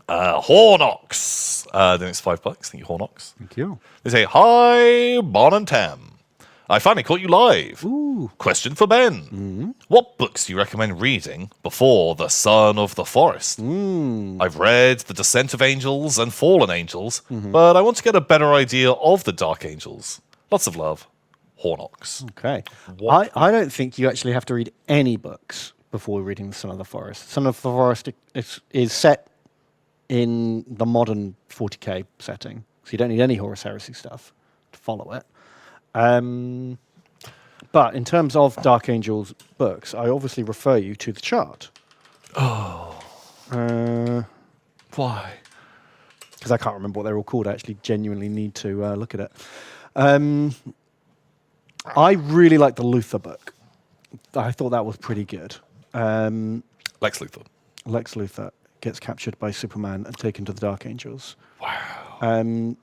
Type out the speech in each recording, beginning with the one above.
Hornox. Then it's $5. Thank you, Hornox. Thank you. They say, hi, Bon and Tam. I finally caught you live. Ooh. Question for Ben. What books do you recommend reading before The Son of the Forest? I've read The Descent of Angels and Fallen Angels, but I want to get a better idea of the Dark Angels. Lots of love. Hornox. Okay. I don't think you actually have to read any books before reading The Son of the Forest. Son of the Forest is set in the modern 40k setting, so you don't need any Horus Heresy stuff to follow it. But in terms of Dark Angels books, I obviously refer you to the chart. Oh. Why? Because I can't remember what they're all called. I actually genuinely need to look at it. I really like the Luthor book. I thought that was pretty good. Lex Luthor. Lex Luthor gets captured by Superman and taken to the Dark Angels. Wow.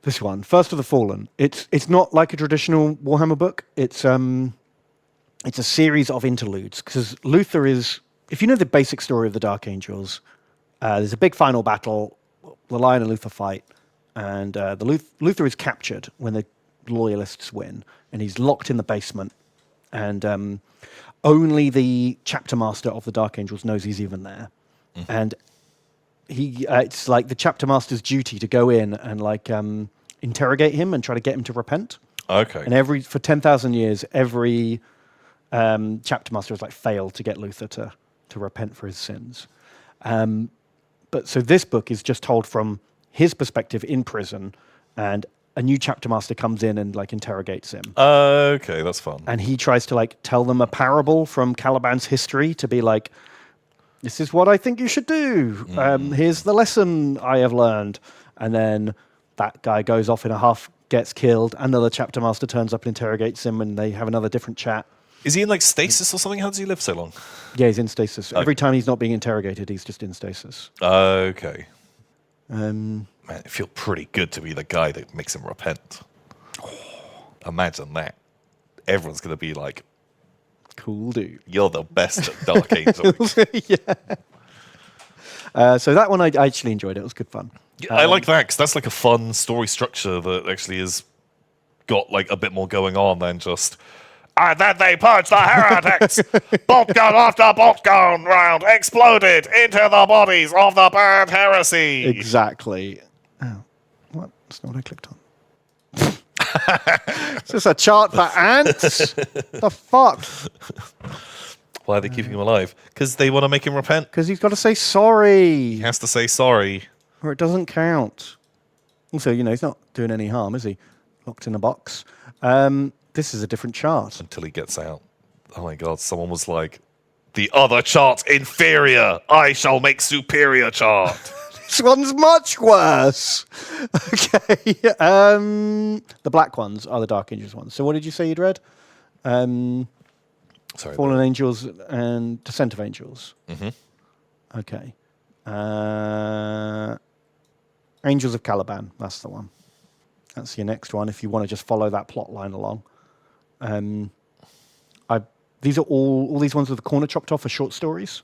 This one, First of the Fallen. It's not like a traditional Warhammer book. It's a series of interludes, because Luthor is, if you know the basic story of the Dark Angels, there's a big final battle, the Lion and Luthor fight, and Luthor is captured when the Loyalists win, and he's locked in the basement, and only the chapter master of the Dark Angels knows he's even there. And it's like the chapter master's duty to go in and interrogate him and try to get him to repent. Okay. And for 10,000 years, every chapter master has failed to get Luthor to repent for his sins. But so this book is just told from his perspective in prison, and a new chapter master comes in and interrogates him. Okay, that's fun. And he tries to tell them a parable from Caliban's history to be like, this is what I think you should do. Here's the lesson I have learned. And then that guy goes off in a huff, gets killed. Another chapter master turns up and interrogates him, and they have another different chat. Is he in stasis or something? How does he live so long? Yeah, he's in stasis. Okay. Every time he's not being interrogated, he's just in stasis. Okay. Man, it feels pretty good to be the guy that makes him repent. Imagine that. Everyone's going to be like, cool dude. You're the best at Dark Angels. Yeah. So that one I actually enjoyed. It was good fun. I like that, because that's a fun story structure that actually has got a bit more going on than just, and then they purged the heretics. Bolt gun after bolt gun round exploded into the bodies of the bad heresy. Exactly. Oh, what? That's not what I clicked on. Is this a chart for ants? The fuck? Why are they keeping him alive? Because they want to make him repent. Because he's got to say sorry. He has to say sorry. Or it doesn't count. Also, he's not doing any harm, is he? Locked in a box. This is a different chart. Until he gets out. Oh my god, someone was like, the other chart's inferior. I shall make superior chart. This one's much worse. Okay. The black ones are the Dark Angels ones. So what did you say you'd read? Sorry. Fallen Angels and Descent of Angels. Mm-hmm. Okay. Angels of Caliban. That's the one. That's your next one if you want to just follow that plot line along. These are all these ones with the corner chopped off are short stories,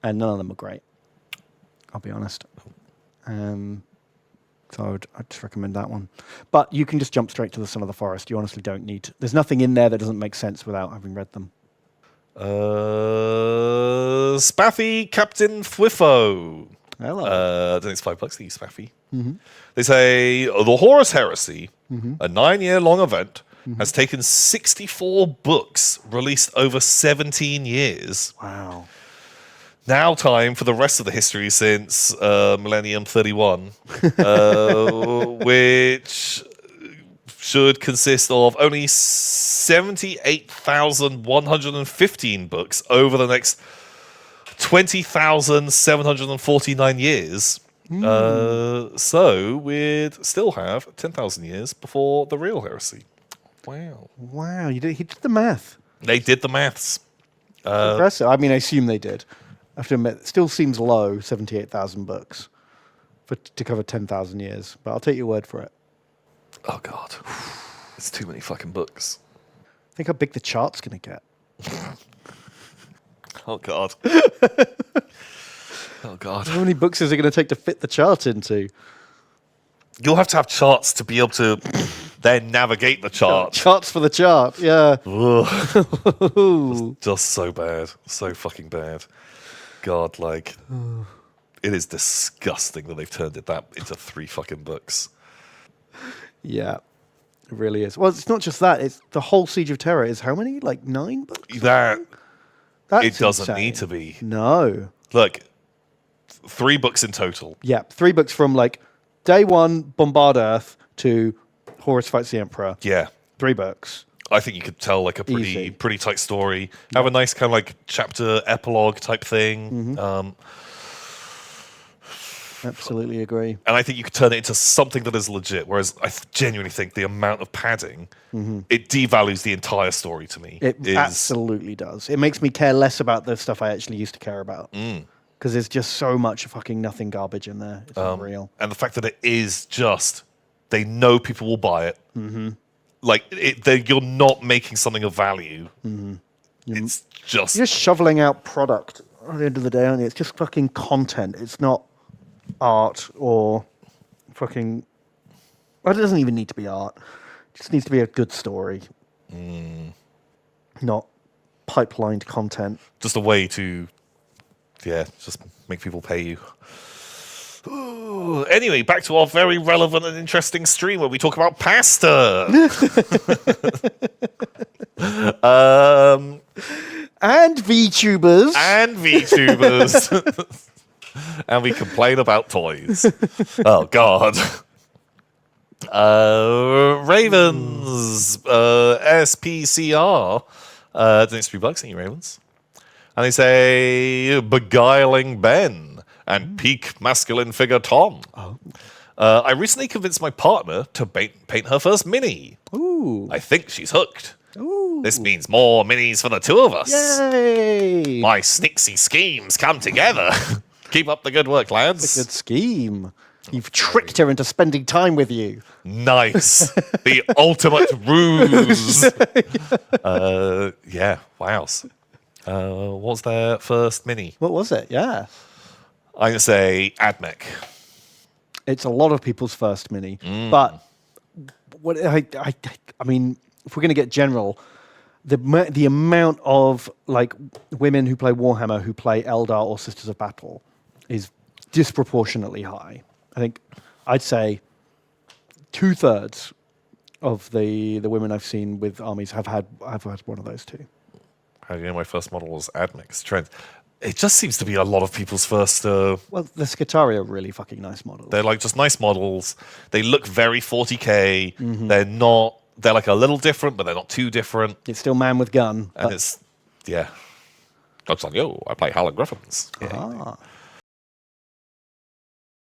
and none of them are great. I'll be honest. So I'd just recommend that one. But you can just jump straight to the Son of the Forest. You honestly don't need to. There's nothing in there that doesn't make sense without having read them. Spaffy Captain Thwiffo. Hello. I think it's $5. Thank you, Spaffy. Mm-hmm. They say the Horus Heresy, a 9-year-long event, has taken 64 books released over 17 years. Wow. Now time for the rest of the history since Millennium 31, which should consist of only 78,115 books over the next 20,749 years. So we'd still have 10,000 years before the real heresy. Wow. Wow, he did the math. They did the maths. Impressive. I mean, I assume they did. I have to admit, it still seems low, 78,000 books to cover 10,000 years. But I'll take your word for it. Oh, God. It's too many fucking books. Think how big the chart's going to get. Oh, God. Oh, God. How many books is it going to take to fit the chart into? You'll have to have charts to be able to then navigate the chart. Charts for the chart, yeah. Just so bad. So fucking bad. God, like, it is disgusting that they've turned that into 3 fucking books. Yeah, it really is. Well, it's not just that. It's the whole Siege of Terror is how many? Like 9 books? That's it doesn't insane. need to be. No. Look, 3 books in total. Yeah, 3 books from like day 1, Bombard Earth, to Horus Fights the Emperor. Yeah. 3 books. I think you could tell like a pretty tight story. Have a nice kind of like chapter epilogue type thing. Absolutely agree. And I think you could turn it into something that is legit. Whereas I genuinely think the amount of padding, it devalues the entire story to me. It absolutely does. It makes me care less about the stuff I actually used to care about. Because there's just so much fucking nothing garbage in there. It's unreal. And the fact that it is just, they know people will buy it. Like, you're not making something of value. It's just... You're just shoveling out product at the end of the day, aren't you? It's just fucking content. It's not art or fucking... Well, it doesn't even need to be art. It just needs to be a good story. Not pipelined content. Just a way to, just make people pay you. Ooh. Anyway, back to our very relevant and interesting stream where we talk about pasta. And VTubers. And VTubers. And we complain about toys. Oh, God. Ravens, SPCR. Thanks for $3, thank you, Ravens. And they say, beguiling Ben and peak masculine figure Tom. I recently convinced my partner to paint her first mini. Ooh. I think she's hooked. Ooh. This means more minis for the 2 of us. Yay! My snixy schemes come together. Keep up the good work, lads. It's a good scheme. You've tricked her into spending time with you. Nice. The ultimate ruse. Yeah, wow. What was their first mini? What was it? Yeah. I'm going to say Admech. It's a lot of people's first mini. But what I mean, if we're going to get general, the amount of like women who play Warhammer who play Eldar or Sisters of Battle is disproportionately high. I think I'd say 2/3 of the women I've seen with armies have had one of those 2. How do you know my first model was Admech? Trent. It just seems to be a lot of people's first... Well, the Skitarii are really fucking nice models. They're like just nice models. They look very 40k. They're not... They're like a little different, but they're not too different. It's still man with gun. And it's... Yeah. Jokes on you. I play Howling Griffins. Yeah.